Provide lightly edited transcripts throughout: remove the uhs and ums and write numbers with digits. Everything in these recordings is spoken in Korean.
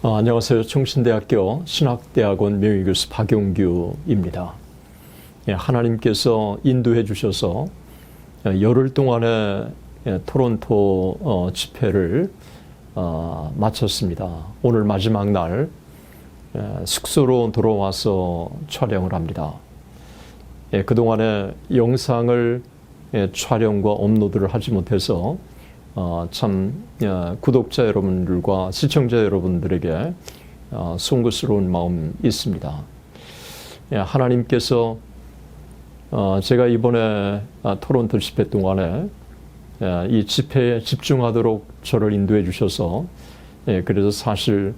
안녕하세요. 충신대학교 신학대학원 명예교수 박용규입니다. 하나님께서 인도해 주셔서 열흘 동안의 토론토 집회를 마쳤습니다. 오늘 마지막 날 숙소로 돌아와서 촬영을 합니다. 그동안에 영상을 촬영과 업로드를 하지 못해서 참 구독자 여러분들과 시청자 여러분들에게 송구스러운 마음이 있습니다. 하나님께서 제가 이번에 토론토 집회 동안에 이 집회에 집중하도록 저를 인도해 주셔서 그래서 사실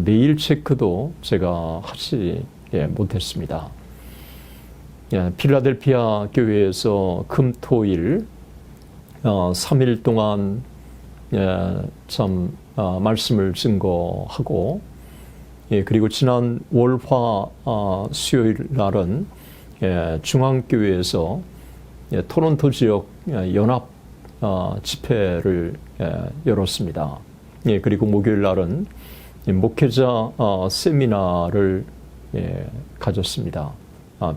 메일 체크도 제가 하지 못했습니다. 필라델피아 교회에서 금, 토, 일 3일 동안 말씀을 증거하고 그리고 지난 월, 화, 수요일 날은 중앙교회에서 토론토 지역 연합 집회를 열었습니다. 그리고 목요일 날은 목회자 세미나를 가졌습니다.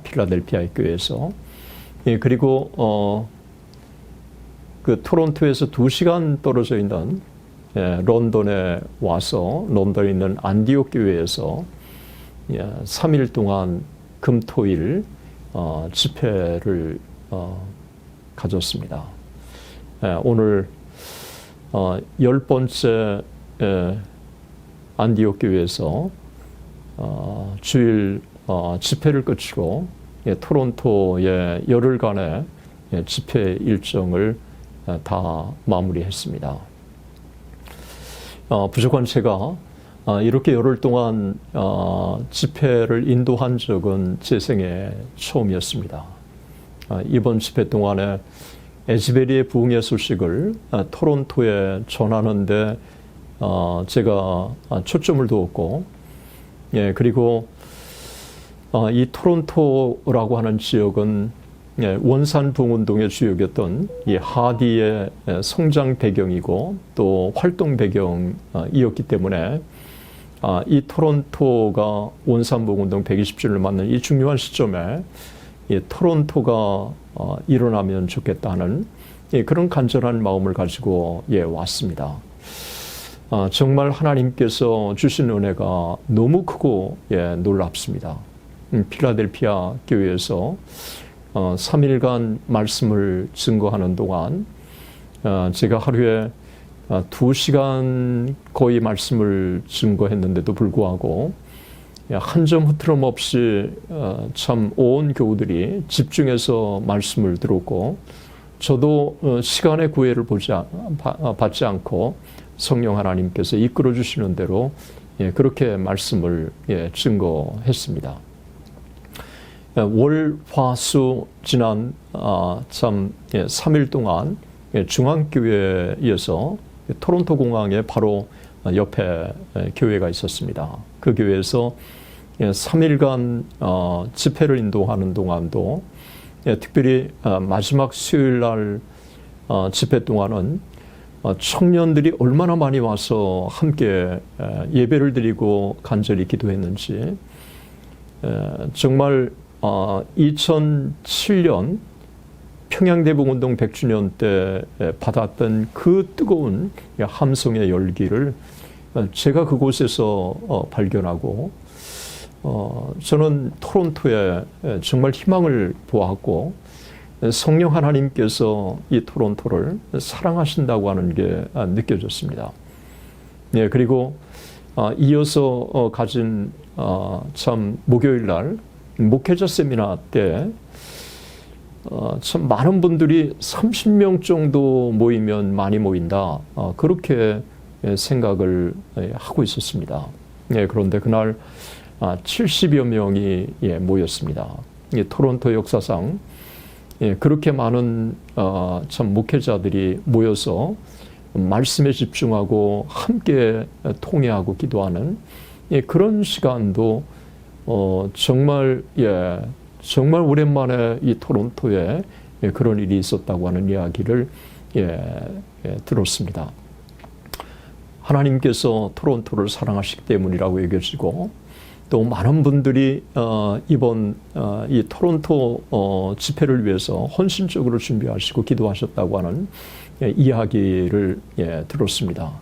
필라델피아 교회에서. 그리고 그 토론토에서 2시간 떨어져 있는 런던에 와서 런던에 있는 안디옥 교회에서 3일 동안 금, 토, 일 집회를 가졌습니다. 오늘 10번째 안디옥 교회에서 주일 집회를 끝이고 토론토의 열흘간의 집회 일정을 다 마무리했습니다. 부족한 제가 이렇게 열흘 동안 집회를 인도한 적은 제 생애 처음이었습니다. 이번 집회 동안에 에즈베리의 부흥의 소식을 토론토에 전하는데 제가 초점을 두었고, 그리고 이 토론토라고 하는 지역은 원산 부흥운동의 주역이었던 이 하디의 성장 배경이고 또 활동 배경이었기 때문에 이 토론토가 원산 부흥운동 120주년을 맞는 이 중요한 시점에 이 토론토가 일어나면 좋겠다는 그런 간절한 마음을 가지고 왔습니다. 정말 하나님께서 주신 은혜가 너무 크고 놀랍습니다. 필라델피아 교회에서 3일간 말씀을 증거하는 동안 제가 하루에 2시간 거의 말씀을 증거했는데도 불구하고 한 점 흐트럼 없이 참 온 교우들이 집중해서 말씀을 들었고, 저도 시간의 구애를 받지 않고 성령 하나님께서 이끌어 주시는 대로 그렇게 말씀을 증거했습니다. 월, 화, 수 지난 3일 동안 중앙교회에서 토론토 공항에 바로 옆에 교회가 있었습니다. 그 교회에서 3일간 집회를 인도하는 동안도 특별히 마지막 수요일 날 집회 동안은 청년들이 얼마나 많이 와서 함께 예배를 드리고 간절히 기도했는지, 정말 2007년 평양대북운동 100주년 때 받았던 그 뜨거운 함성의 열기를 제가 그곳에서 발견하고, 저는 토론토에 정말 희망을 보았고, 성령 하나님께서 이 토론토를 사랑하신다고 하는 게 느껴졌습니다. 그리고 이어서 가진 목요일 날 목회자 세미나 때 참 많은 분들이 30명 정도 모이면 많이 모인다, 그렇게 생각을 하고 있었습니다. 그런데 그날 70여 명이 모였습니다. 토론토 역사상 그렇게 많은 참 목회자들이 모여서 말씀에 집중하고 함께 통회하고 기도하는 그런 시간도 정말 정말 오랜만에 이 토론토에 그런 일이 있었다고 하는 이야기를 들었습니다. 하나님께서 토론토를 사랑하시기 때문이라고 여겨지고, 또 많은 분들이 이번 이 토론토 집회를 위해서 헌신적으로 준비하시고 기도하셨다고 하는 이야기를 들었습니다.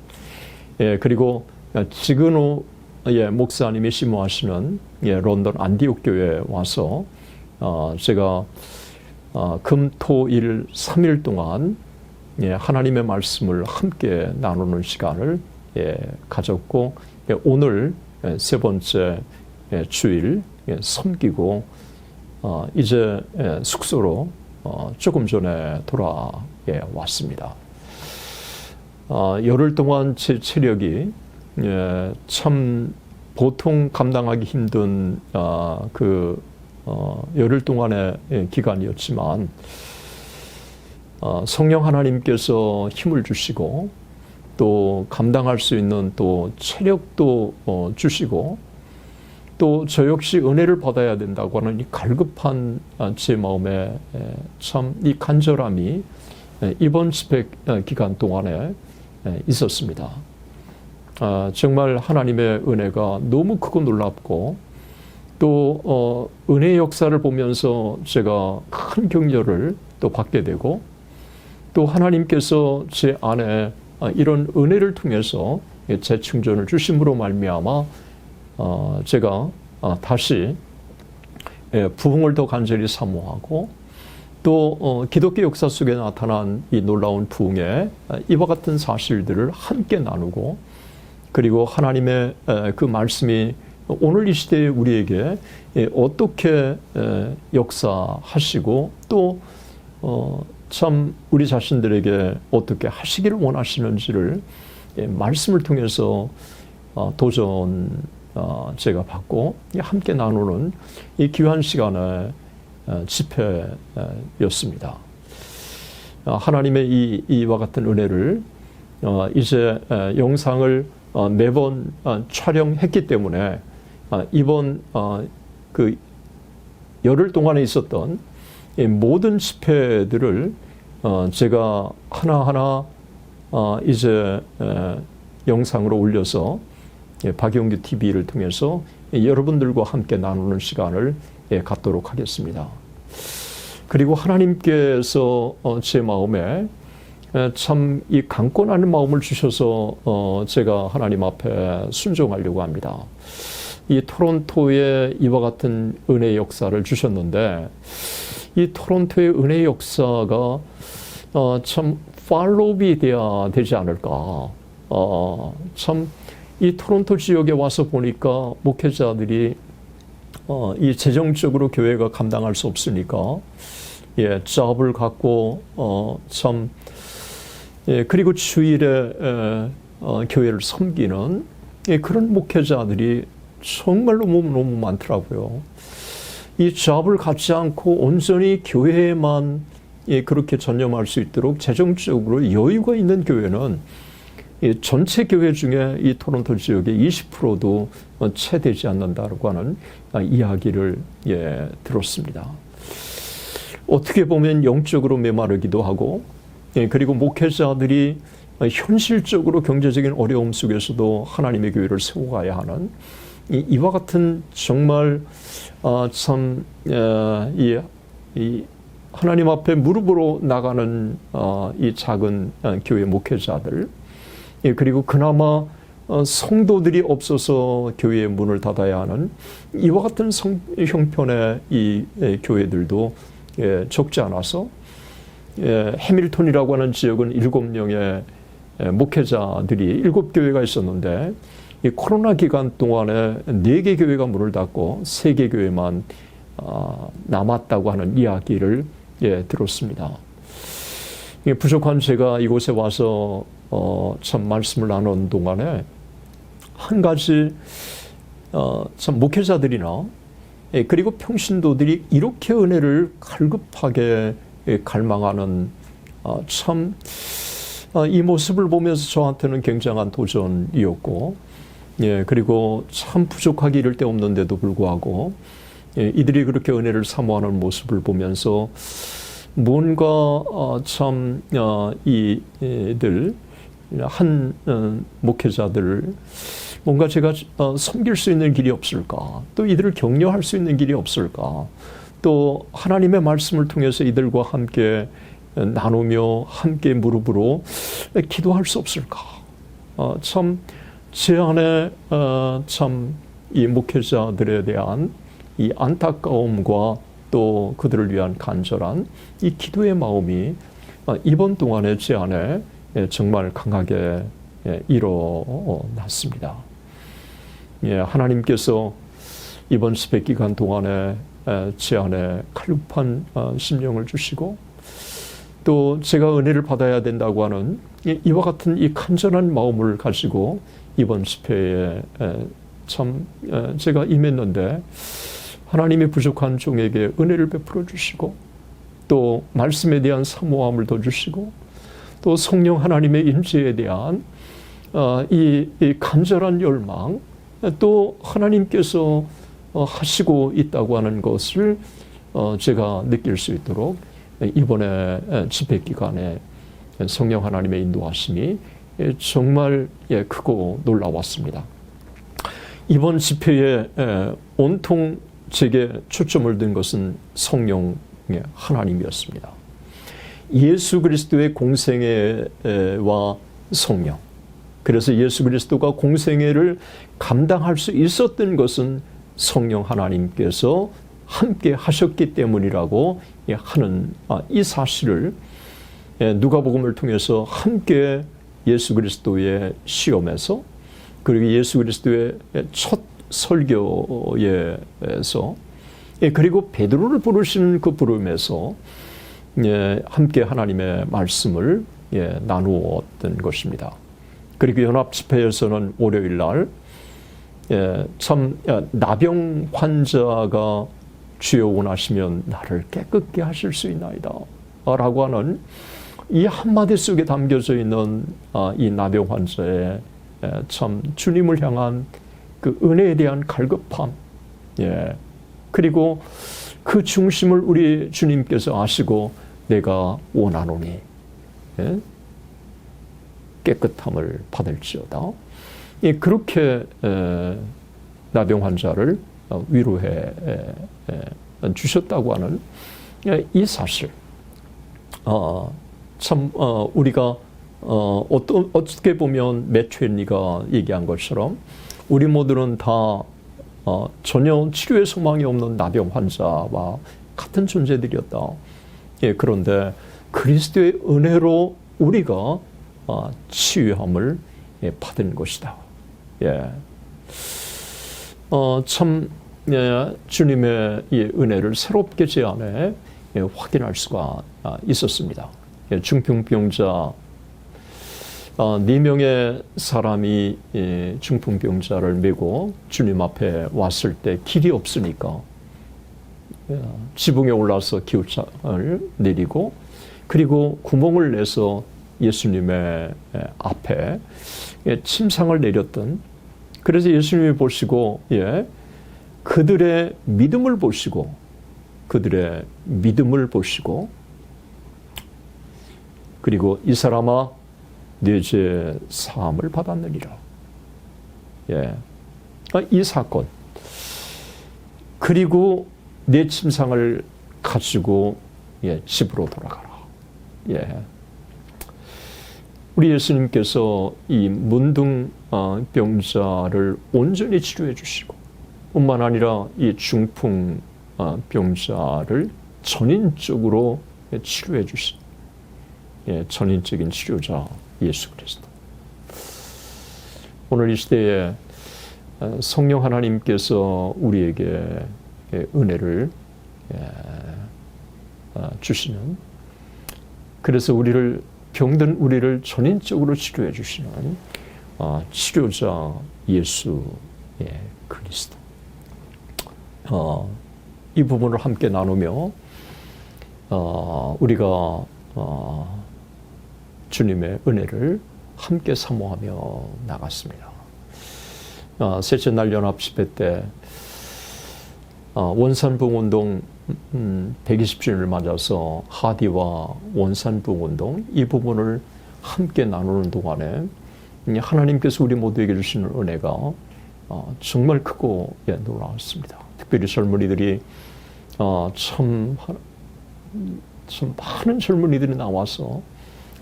그리고 지근호 목사님이 심호하시는 런던 안디옥 교회에 와서 제가 금, 토, 일 3일 동안 하나님의 말씀을 함께 나누는 시간을 가졌고, 오늘 세 번째 주일 섬기고 이제 숙소로 조금 전에 돌아왔습니다. 열흘 동안 제 체력이 참 보통 감당하기 힘든 열흘 동안의 기간이었지만, 성령 하나님께서 힘을 주시고 또 감당할 수 있는 또 체력도 주시고, 또 저 역시 은혜를 받아야 된다고 하는 이 갈급한 제 마음에 참 이 간절함이 이번 집회 기간 동안에 있었습니다. 정말 하나님의 은혜가 너무 크고 놀랍고, 또 은혜의 역사를 보면서 제가 큰 격려를 또 받게 되고, 또 하나님께서 제 안에 이런 은혜를 통해서 재충전을 주심으로 말미암아 제가 다시 부흥을 더 간절히 사모하고, 또 기독교 역사 속에 나타난 이 놀라운 부흥에 이와 같은 사실들을 함께 나누고, 그리고 하나님의 그 말씀이 오늘 이 시대에 우리에게 어떻게 역사하시고, 또 참 우리 자신들에게 어떻게 하시기를 원하시는지를 말씀을 통해서 도전 제가 받고 함께 나누는 이 귀한 시간의 집회였습니다. 하나님의 이와 같은 은혜를 이제 영상을 매번 촬영했기 때문에 이번 그 열흘 동안에 있었던 모든 집회들을 제가 하나하나 이제 영상으로 올려서 박영규 TV를 통해서 여러분들과 함께 나누는 시간을 갖도록 하겠습니다. 그리고 하나님께서 제 마음에 참 이 강권하는 마음을 주셔서 제가 하나님 앞에 순종하려고 합니다. 이 토론토에 이와 같은 은혜의 역사를 주셨는데, 이 토론토의 은혜의 역사가 참 팔로우업이 돼야 되지 않을까. 참 이 토론토 지역에 와서 보니까 목회자들이 이 재정적으로 교회가 감당할 수 없으니까 잡을 갖고 참 그리고 주일에 교회를 섬기는 그런 목회자들이 정말로 너무 많더라고요. 이 잡을 갖지 않고 온전히 교회에만 그렇게 전념할 수 있도록 재정적으로 여유가 있는 교회는 전체 교회 중에 이 토론토 지역의 20%도 채 되지 않는다고 하는 이야기를 들었습니다. 어떻게 보면 영적으로 메마르기도 하고, 그리고 목회자들이 현실적으로 경제적인 어려움 속에서도 하나님의 교회를 세워가야 하는 이와 같은 정말 참 이 하나님 앞에 무릎으로 나가는 이 작은 교회 목회자들, 그리고 그나마 성도들이 없어서 교회의 문을 닫아야 하는 이와 같은 형편의 이 교회들도 적지 않아서, 해밀턴이라고 하는 지역은 7명의 목회자들이 7교회가 있었는데, 이 코로나 기간 동안에 4개 교회가 문을 닫고 3개 교회만 남았다고 하는 이야기를 들었습니다. 부족한 제가 이곳에 와서 참 말씀을 나누는 동안에 한 가지 참 목회자들이나 그리고 평신도들이 이렇게 은혜를 갈급하게 갈망하는 참 이 모습을 보면서 저한테는 굉장한 도전이었고, 그리고 참 부족하기 이를 데 없는데도 불구하고 이들이 그렇게 은혜를 사모하는 모습을 보면서 뭔가 참 이들 한 목회자들을 뭔가 제가 섬길 수 있는 길이 없을까? 또 이들을 격려할 수 있는 길이 없을까? 또 하나님의 말씀을 통해서 이들과 함께 나누며 함께 무릎으로 기도할 수 없을까? 참 제 안에 참 이 목회자들에 대한 이 안타까움과 또 그들을 위한 간절한 이 기도의 마음이 이번 동안에 제 안에 정말 강하게 일어났습니다. 하나님께서 이번 집회 기간 동안에 제 안에 갈급한 심령을 주시고 또 제가 은혜를 받아야 된다고 하는 이와 같은 이 간절한 마음을 가지고 이번 집회에 참 제가 임했는데 하나님의 부족한 종에게 은혜를 베풀어 주시고 또 말씀에 대한 사모함을 더 주시고 또 성령 하나님의 임재에 대한 이 간절한 열망 또 하나님께서 하시고 있다고 하는 것을 제가 느낄 수 있도록 이번에 집회 기간에 성령 하나님의 인도하심이 정말 크고 놀라웠습니다. 이번 집회에 온통 제게 초점을 둔 것은 성령의 하나님이었습니다. 예수 그리스도의 공생애와 성령. 그래서 예수 그리스도가 공생애를 감당할 수 있었던 것은 성령 하나님께서 함께 하셨기 때문이라고 하는 이 사실을 누가복음을 통해서 함께 예수 그리스도의 시험에서 그리고 예수 그리스도의 첫 설교에서 그리고 베드로를 부르시는 그 부름에서 함께 하나님의 말씀을 나누었던 것입니다. 그리고 연합 집회에서는 월요일 날 참 나병 환자가 주여 원하시면 나를 깨끗게 하실 수 있나이다 라고 하는 이 한마디 속에 담겨져 있는 이 나병 환자의 참 주님을 향한 그 은혜에 대한 갈급함, 그리고 그 중심을 우리 주님께서 아시고 내가 원하노니 깨끗함을 받을지어다. 그렇게 나병 환자를 위로해 주셨다고 하는 이 사실, 참 우리가 어떻게 보면 매튜 얘기한 것처럼 우리 모두는 다 전혀 치료의 소망이 없는 나병 환자와 같은 존재들이었다. 그런데 그리스도의 은혜로 우리가 치유함을 받은 것이다. 참 주님의 이 은혜를 새롭게 제 안에 확인할 수가 있었습니다. 중풍병자 4명의 사람이 중풍병자를 메고 주님 앞에 왔을 때 길이 없으니까 지붕에 올라서 기우장을 내리고 그리고 구멍을 내서 예수님의 앞에 침상을 내렸던, 그래서 예수님이 보시고 그들의 믿음을 보시고 그리고 이 사람아 네 죄 사함을 받았느니라. 이 사건, 그리고 내 침상을 가지고 집으로 돌아가라. 우리 예수님께서 이 문둥병자를 온전히 치료해 주시고 뿐만 아니라 이 중풍병자를 전인적으로 치료해 주신 전인적인 치료자 예수 그리스도. 오늘 이 시대에 성령 하나님께서 우리에게 은혜를 주시는, 그래서 병든 우리를 전인적으로 치료해 주시는 치료자 예수 그리스도. 이 부분을 함께 나누며 우리가 주님의 은혜를 함께 사모하며 나갔습니다. 셋째 날 연합 집회 때 원산부흥운동 120주년을 맞아서 하디와 원산부흥운동 이 부분을 함께 나누는 동안에 하나님께서 우리 모두에게 주시는 은혜가 정말 크고 놀라웠습니다. 특별히 젊은이들이 참 많은 젊은이들이 나와서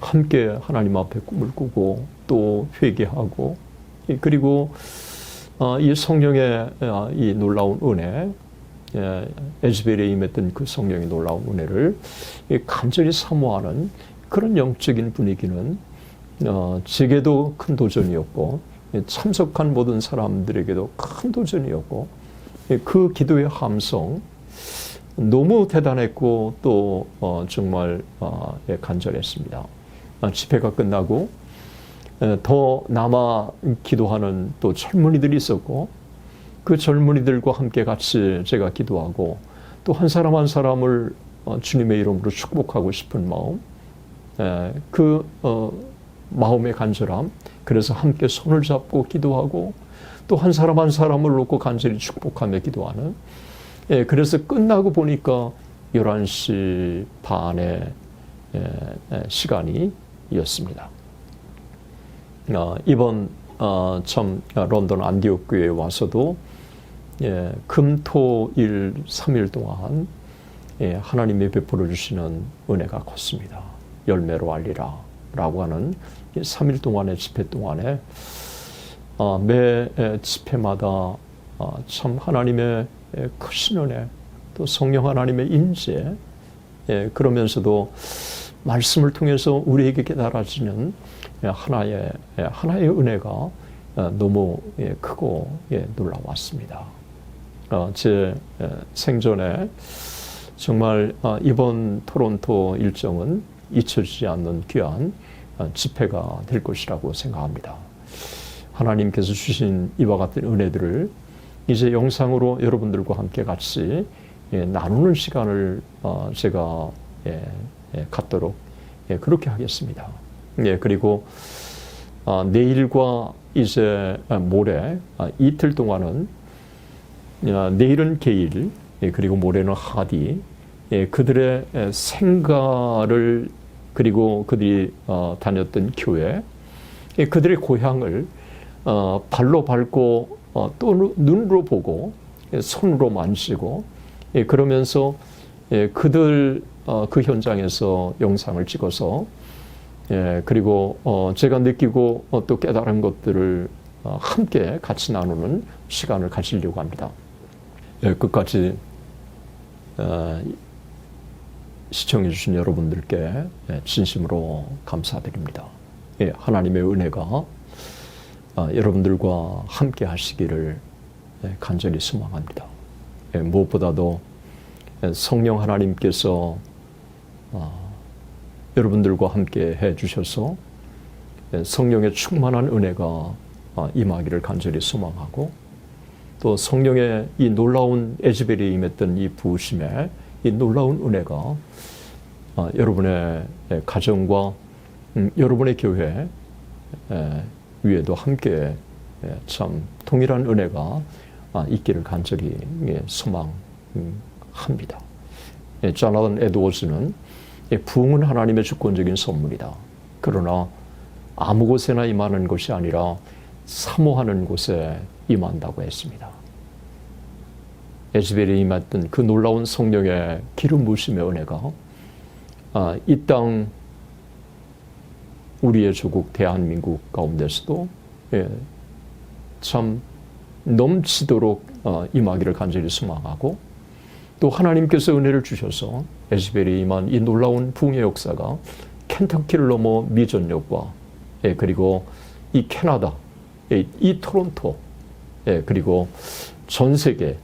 함께 하나님 앞에 꿈을 꾸고 또 회개하고, 그리고 이 성령의 이 놀라운 은혜, 에즈벨에 임했던 그 성령의 놀라운 은혜를 간절히 사모하는 그런 영적인 분위기는 제게도 큰 도전이었고, 참석한 모든 사람들에게도 큰 도전이었고, 그 기도의 함성 너무 대단했고 또 정말 간절했습니다. 집회가 끝나고 더 남아 기도하는 또 젊은이들이 있었고, 그 젊은이들과 함께 같이 제가 기도하고 또 한 사람 한 사람을 주님의 이름으로 축복하고 싶은 마음, 그 마음의 간절함, 그래서 함께 손을 잡고 기도하고 또 한 사람 한 사람을 놓고 간절히 축복하며 기도하는, 그래서 끝나고 보니까 11시 반의 시간이었습니다. 이번 참 런던 안디옥 교회에 와서도 금, 토, 일 3일 동안 하나님이 베풀어 주시는 은혜가 컸습니다. 열매로 알리라 라고 하는 3일 동안의 집회 동안에 매 집회마다 참 하나님의 크신 은혜, 또 성령 하나님의 임재, 그러면서도 말씀을 통해서 우리에게 깨달아지는 하나의 은혜가 너무 크고 놀라웠습니다. 제 생전에 정말 이번 토론토 일정은 잊혀지지 않는 귀한 집회가 될 것이라고 생각합니다. 하나님께서 주신 이와 같은 은혜들을 이제 영상으로 여러분들과 함께 같이 나누는 시간을 제가 갖도록 그렇게 하겠습니다. 그리고 내일과 이제 모레 이틀 동안은, 내일은 게일, 그리고 모레는 하디, 그들의 생가를, 그리고 그들이 다녔던 교회, 그들의 고향을 발로 밟고 또 눈으로 보고 손으로 만지고, 그러면서 그들 그 현장에서 영상을 찍어서, 그리고 제가 느끼고 또 깨달은 것들을 함께 같이 나누는 시간을 가지려고 합니다. 끝까지 시청해 주신 여러분들께 진심으로 감사드립니다. 하나님의 은혜가 여러분들과 함께 하시기를 간절히 소망합니다. 무엇보다도 성령 하나님께서 여러분들과 함께 해 주셔서 성령의 충만한 은혜가 임하기를 간절히 소망하고, 또 성령의 이 놀라운 에즈벨이 임했던 이 부으심의 이 놀라운 은혜가 여러분의 가정과 여러분의 교회 위에도 함께 참 동일한 은혜가 있기를 간절히 소망합니다. 조나단 에드워즈는 부흥은 하나님의 주권적인 선물이다. 그러나 아무 곳에나 임하는 것이 아니라 사모하는 곳에 임한다고 했습니다. 에즈벨에 임했던 그 놀라운 성령의 기름 부으심의 은혜가 이 땅 우리의 조국 대한민국 가운데서도 참 넘치도록 임하기를 간절히 소망하고, 또 하나님께서 은혜를 주셔서 에즈벨에 임한 이 놀라운 부흥의 역사가 켄터키를 넘어 미전역과, 그리고 이 캐나다, 이 토론토, 그리고 전 세계,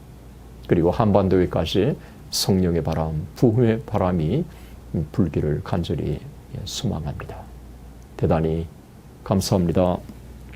그리고 한반도에까지 성령의 바람, 부흥의 바람이 불기를 간절히 소망합니다. 대단히 감사합니다.